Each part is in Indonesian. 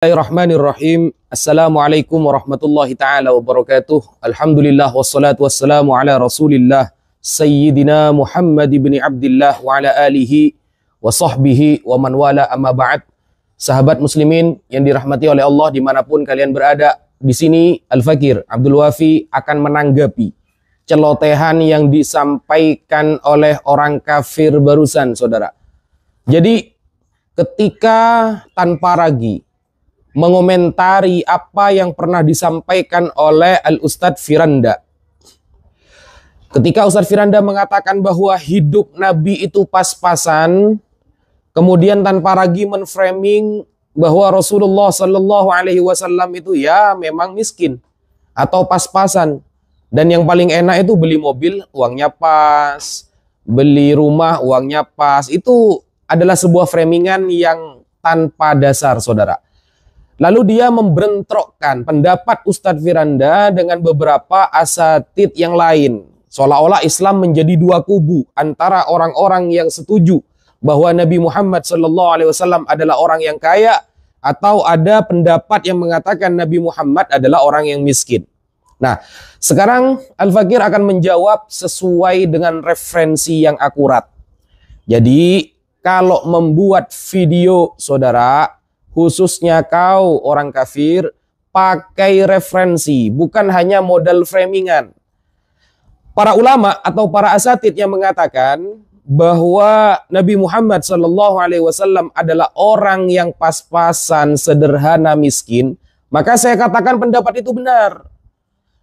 Bismillahirrahmanirrahim. Assalamualaikum warahmatullahi ta'ala wabarakatuh. Alhamdulillah wassalatu wassalamu ala rasulillah Sayyidina Muhammad ibn Abdillah wa ala alihi wa sahbihi wa man wala amma ba'd. Sahabat muslimin yang dirahmati oleh Allah dimanapun kalian berada, di sini Al-Fakir Abdul Wafi akan menanggapi celotehan yang disampaikan oleh orang kafir barusan, saudara. Jadi ketika tanpa ragu mengomentari apa yang pernah disampaikan oleh Al-Ustadz Firanda. Ketika Ustadz Firanda mengatakan bahwa hidup Nabi itu pas-pasan, kemudian tanpa ragu menframing bahwa Rasulullah Shallallahu Alaihi Wasallam itu ya memang miskin atau pas-pasan, dan yang paling enak itu beli mobil uangnya pas, beli rumah uangnya pas. Itu adalah sebuah framingan yang tanpa dasar, saudara. Lalu dia membentrokkan pendapat Ustadz Firanda dengan beberapa asatid yang lain. Seolah-olah Islam menjadi dua kubu, antara orang-orang yang setuju bahwa Nabi Muhammad SAW adalah orang yang kaya, atau ada pendapat yang mengatakan Nabi Muhammad adalah orang yang miskin. Nah, sekarang Al-Fakir akan menjawab sesuai dengan referensi yang akurat. Jadi, kalau membuat video, saudara, khususnya kau orang kafir, pakai referensi, bukan hanya modal framingan. Para ulama atau para asatid yang mengatakan bahwa Nabi Muhammad SAW adalah orang yang pas-pasan, sederhana, miskin, maka saya katakan pendapat itu benar.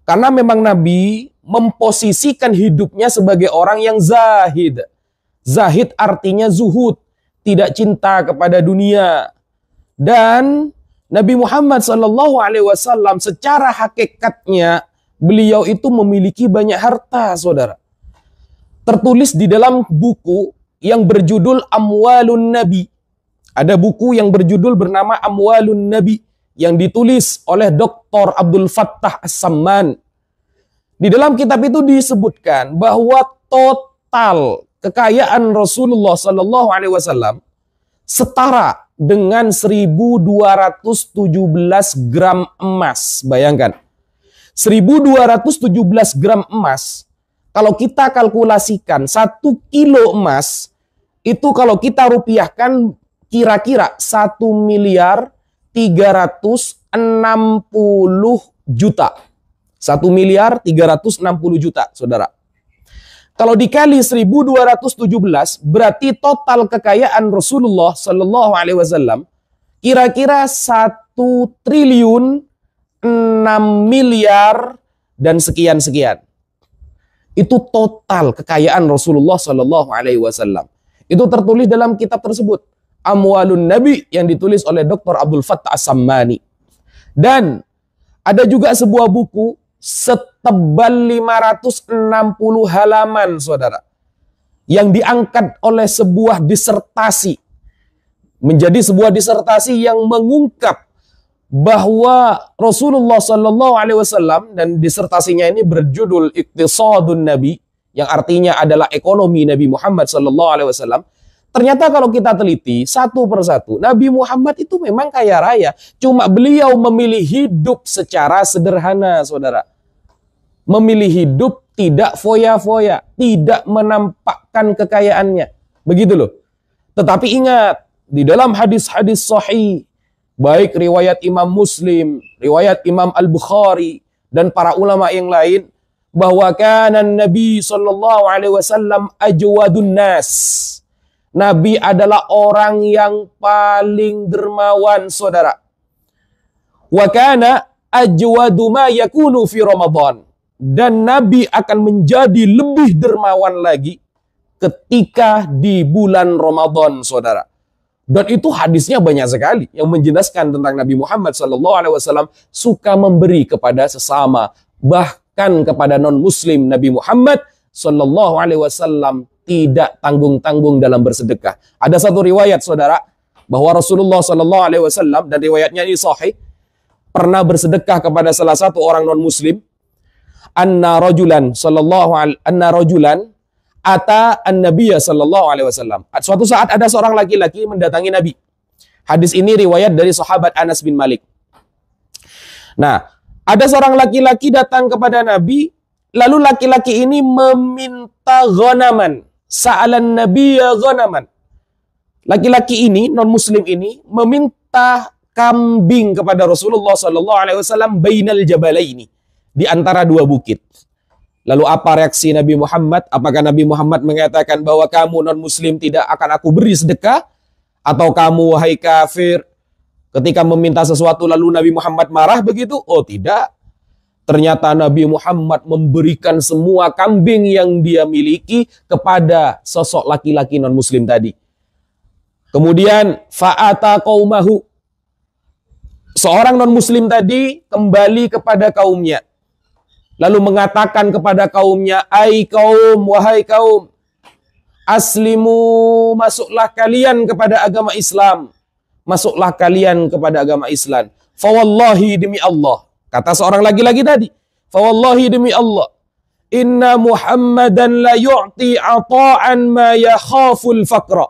Karena memang Nabi memposisikan hidupnya sebagai orang yang zahid. Zahid artinya zuhud, tidak cinta kepada dunia. Dan Nabi Muhammad SAW secara hakikatnya beliau itu memiliki banyak harta, saudara. Tertulis di dalam buku yang berjudul Amwalun Nabi. Ada buku yang berjudul bernama Amwalun Nabi yang ditulis oleh Dr. Abdul Fattah As-Samman. Di dalam kitab itu disebutkan bahwa total kekayaan Rasulullah SAW setara dengan 1217 gram emas. Bayangkan, 1217 gram emas, kalau kita kalkulasikan 1 kilo emas, itu kalau kita rupiahkan kira-kira 1.360.000.000. 1.360.000.000, saudara. Kalau dikali 1217, berarti total kekayaan Rasulullah Sallallahu Alaihi Wasallam kira-kira 1.006.000.000.000 dan sekian-sekian. Itu total kekayaan Rasulullah Sallallahu Alaihi Wasallam. Itu tertulis dalam kitab tersebut, Amwalun Nabi, yang ditulis oleh Dr. Abdul Fattah As-Sammani. Dan ada juga sebuah buku setebal 560 halaman, saudara, yang diangkat oleh sebuah disertasi menjadi sebuah disertasi yang mengungkap bahwa Rasulullah Sallallahu Alaihi Wasallam, dan disertasinya ini berjudul Iqtisadun Nabi, yang artinya adalah ekonomi Nabi Muhammad Sallallahu Alaihi Wasallam. Ternyata kalau kita teliti satu persatu, Nabi Muhammad itu memang kaya raya, cuma beliau memilih hidup secara sederhana, saudara. Memilih hidup tidak foya-foya, tidak menampakkan kekayaannya. Begitu loh. Tetapi ingat, di dalam hadis-hadis sahih, baik riwayat Imam Muslim, riwayat Imam Al-Bukhari, dan para ulama yang lain, bahwa kana Nabi sallallahu alaihi wasallam ajwadun nas. Nabi adalah orang yang paling dermawan, saudara. Wa kana ajwadu ma yakunu fi Ramadan. Dan Nabi akan menjadi lebih dermawan lagi ketika di bulan Ramadan, saudara. Dan itu hadisnya banyak sekali yang menjelaskan tentang Nabi Muhammad SAW suka memberi kepada sesama, bahkan kepada non-muslim. Nabi Muhammad SAW tidak tanggung-tanggung dalam bersedekah. Ada satu riwayat, saudara, bahwa Rasulullah SAW, dan riwayatnya ini sahih, pernah bersedekah kepada salah satu orang non-muslim. Anna rajulan ata an-nabiyya sallallahu alaihi wasallam. Suatu saat ada seorang laki-laki mendatangi Nabi. Hadis ini riwayat dari sahabat Anas bin Malik. Nah, ada seorang laki-laki datang kepada Nabi, lalu laki-laki ini meminta ghanaman. Sa'alan nabiyya ghanaman. Laki-laki ini, non-muslim ini, meminta kambing kepada Rasulullah SAW bainal jabalaini, di antara dua bukit. Lalu apa reaksi Nabi Muhammad? Apakah Nabi Muhammad mengatakan bahwa kamu non-muslim tidak akan aku beri sedekah? Atau kamu wahai kafir, ketika meminta sesuatu lalu Nabi Muhammad marah begitu? Oh tidak. Ternyata Nabi Muhammad memberikan semua kambing yang dia miliki kepada sosok laki-laki non-muslim tadi. Kemudian fa'ata qaumahu. Seorang non-muslim tadi kembali kepada kaumnya. Lalu mengatakan kepada kaumnya, "Ai kaum, wahai kaum, aslimu, masuklah kalian kepada agama Islam. Masuklah kalian kepada agama Islam. Fawallahi, demi Allah." Kata seorang laki-laki tadi, "Fawallahi, demi Allah, inna Muhammadan la yu'ti ata'an ma yakhaful faqra."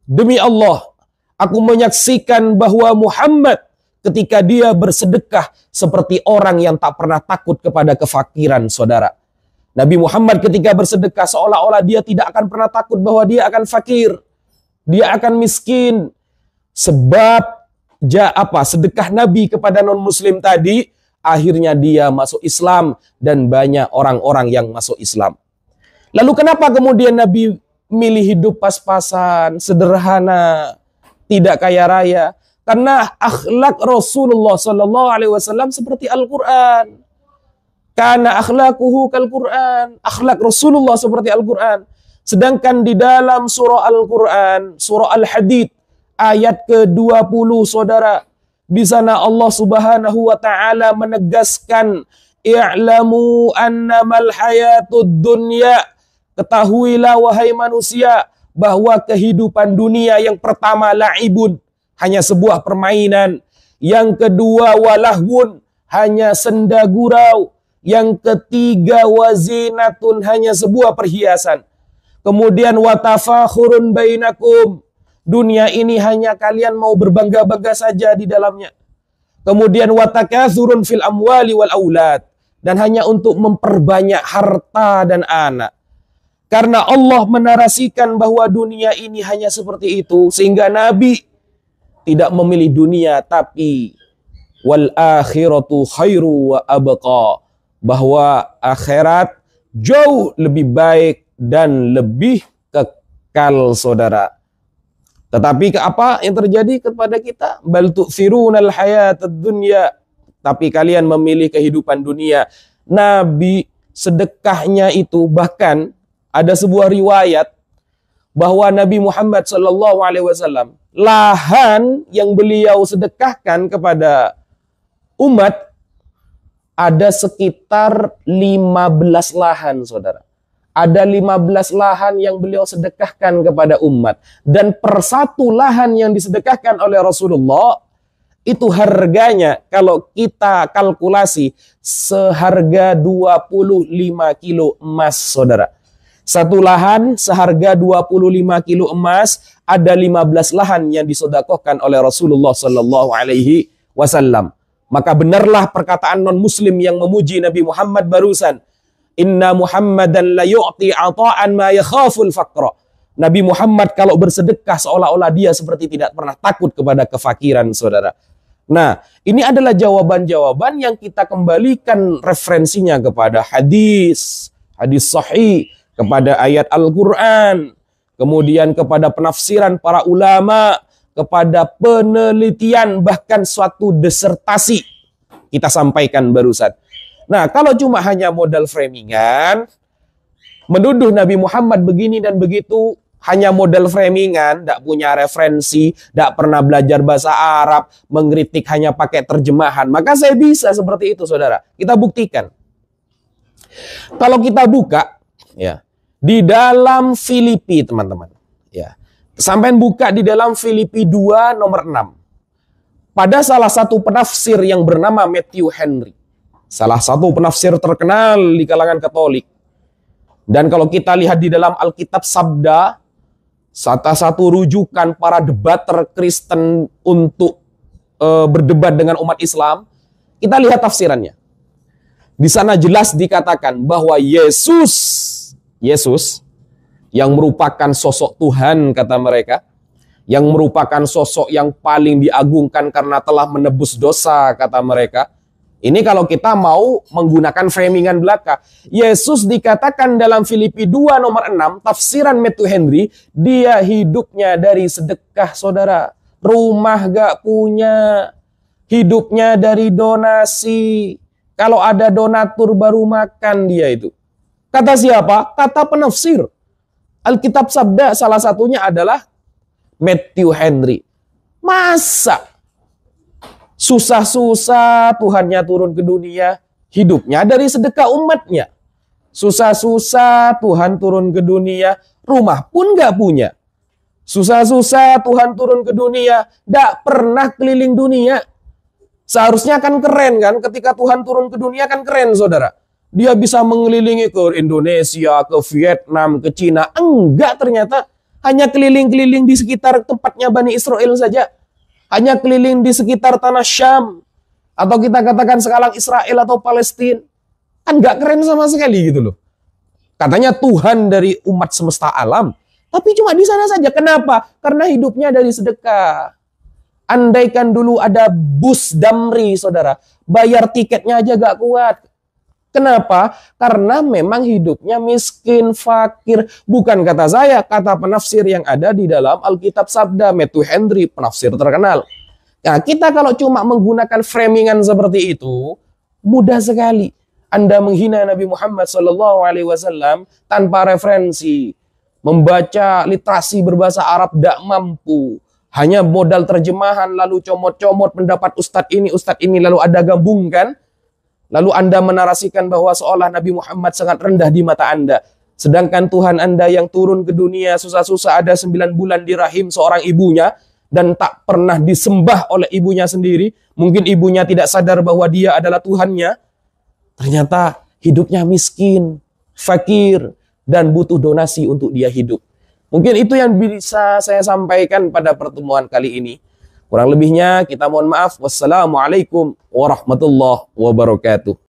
Demi Allah, aku menyaksikan bahwa Muhammad ketika dia bersedekah seperti orang yang tak pernah takut kepada kefakiran, saudara. Nabi Muhammad ketika bersedekah seolah-olah dia tidak akan pernah takut bahwa dia akan fakir, dia akan miskin. Sebab sedekah Nabi kepada non-muslim tadi, akhirnya dia masuk Islam dan banyak orang-orang yang masuk Islam. Lalu kenapa kemudian Nabi milih hidup pas-pasan, sederhana, tidak kaya raya? Karena akhlak Rasulullah SAW seperti Al-Quran. Karena akhlakuhu kal-Quran. Akhlak Rasulullah seperti Al-Quran. Sedangkan di dalam surah Al-Quran, surah Al-Hadid, ayat ke-20, saudara, di sana Allah Subhanahu wa Ta'ala menegaskan, "I'lamu annamal hayatud dunya." Ketahuilah wahai manusia bahwa kehidupan dunia yang pertama la'ibun, hanya sebuah permainan. Yang kedua walahwun, hanya senda gurau. Yang ketiga wazinatun, hanya sebuah perhiasan. Kemudian watafakhurun bainakum, dunia ini hanya kalian mau berbangga-bangga saja di dalamnya. Kemudian watakathurun fil amwali wal aulad, dan hanya untuk memperbanyak harta dan anak. Karena Allah menarasikan bahwa dunia ini hanya seperti itu, sehingga Nabi tidak memilih dunia, tapi wal akhiratu khairu wa abqa, bahwa akhirat jauh lebih baik dan lebih kekal, saudara. Tetapi apa yang terjadi kepada kita? Bal tu'thirunal hayatad dunya, tapi kalian memilih kehidupan dunia. Nabi sedekahnya itu, bahkan ada sebuah riwayat bahwa Nabi Muhammad SAW, lahan yang beliau sedekahkan kepada umat ada sekitar 15 lahan, saudara. Ada 15 lahan yang beliau sedekahkan kepada umat. Dan per satu lahan yang disedekahkan oleh Rasulullah, itu harganya kalau kita kalkulasi seharga 25 kilo emas, saudara. Satu lahan seharga 25 kilo emas, ada 15 lahan yang disedekahkan oleh Rasulullah SAW. Maka benarlah perkataan non-muslim yang memuji Nabi Muhammad barusan. Inna Muhammadan la yu'ti ata'an ma yakhaful faqra. Nabi Muhammad kalau bersedekah seolah-olah dia seperti tidak pernah takut kepada kefakiran, saudara. Nah, ini adalah jawaban-jawaban yang kita kembalikan referensinya kepada hadis sahih, kepada ayat Al-Quran, kemudian kepada penafsiran para ulama, kepada penelitian, bahkan suatu disertasi kita sampaikan barusan. Nah, kalau cuma hanya modal framingan, menuduh Nabi Muhammad begini dan begitu, hanya modal framingan, tidak punya referensi, tidak pernah belajar bahasa Arab, mengkritik hanya pakai terjemahan, maka saya bisa seperti itu, saudara. Kita buktikan. Kalau kita buka, ya, di dalam Filipi, teman-teman, ya, sampai buka di dalam Filipi 2 nomor 6. Pada salah satu penafsir yang bernama Matthew Henry, salah satu penafsir terkenal di kalangan Katolik. Dan kalau kita lihat di dalam Alkitab Sabda, salah satu rujukan para debater Kristen untuk berdebat dengan umat Islam. Kita lihat tafsirannya. Di sana jelas dikatakan bahwa Yesus yang merupakan sosok Tuhan, kata mereka, yang merupakan sosok yang paling diagungkan karena telah menebus dosa, kata mereka. Ini kalau kita mau menggunakan framingan belaka. Yesus dikatakan dalam Filipi 2 nomor 6, tafsiran Matthew Henry, dia hidupnya dari sedekah, saudara. Rumah gak punya, hidupnya dari donasi. Kalau ada donatur baru makan dia itu. Kata siapa? Kata penafsir. Alkitab Sabda salah satunya adalah Matthew Henry. Masa susah-susah Tuhannya turun ke dunia, hidupnya dari sedekah umatnya. Susah-susah Tuhan turun ke dunia, rumah pun gak punya. Susah-susah Tuhan turun ke dunia, gak pernah keliling dunia. Seharusnya kan keren kan, ketika Tuhan turun ke dunia kan keren, saudara. Dia bisa mengelilingi ke Indonesia, ke Vietnam, ke Cina. Enggak, ternyata hanya keliling-keliling di sekitar tempatnya Bani Israel saja. Hanya keliling di sekitar tanah Syam. Atau kita katakan sekarang Israel atau Palestina. Kan gak keren sama sekali gitu loh. Katanya Tuhan dari umat semesta alam. Tapi cuma di sana saja. Kenapa? Karena hidupnya dari sedekah. Andaikan dulu ada bus Damri, saudara. Bayar tiketnya aja gak kuat. Kenapa? Karena memang hidupnya miskin, fakir. Bukan kata saya, kata penafsir yang ada di dalam Alkitab Sabda, Matthew Henry, penafsir terkenal. Nah, kita kalau cuma menggunakan framingan seperti itu, mudah sekali Anda menghina Nabi Muhammad SAW tanpa referensi. Membaca literasi berbahasa Arab tidak mampu. Hanya modal terjemahan, lalu comot-comot pendapat ustadz ini, lalu Anda gabungkan. Lalu Anda menarasikan bahwa seolah Nabi Muhammad sangat rendah di mata Anda. Sedangkan Tuhan Anda yang turun ke dunia susah-susah ada 9 bulan di rahim seorang ibunya. Dan tak pernah disembah oleh ibunya sendiri. Mungkin ibunya tidak sadar bahwa dia adalah Tuhannya. Ternyata hidupnya miskin, fakir, dan butuh donasi untuk dia hidup. Mungkin itu yang bisa saya sampaikan pada pertemuan kali ini. Kurang lebihnya kita mohon maaf. Wassalamualaikum warahmatullahi wabarakatuh.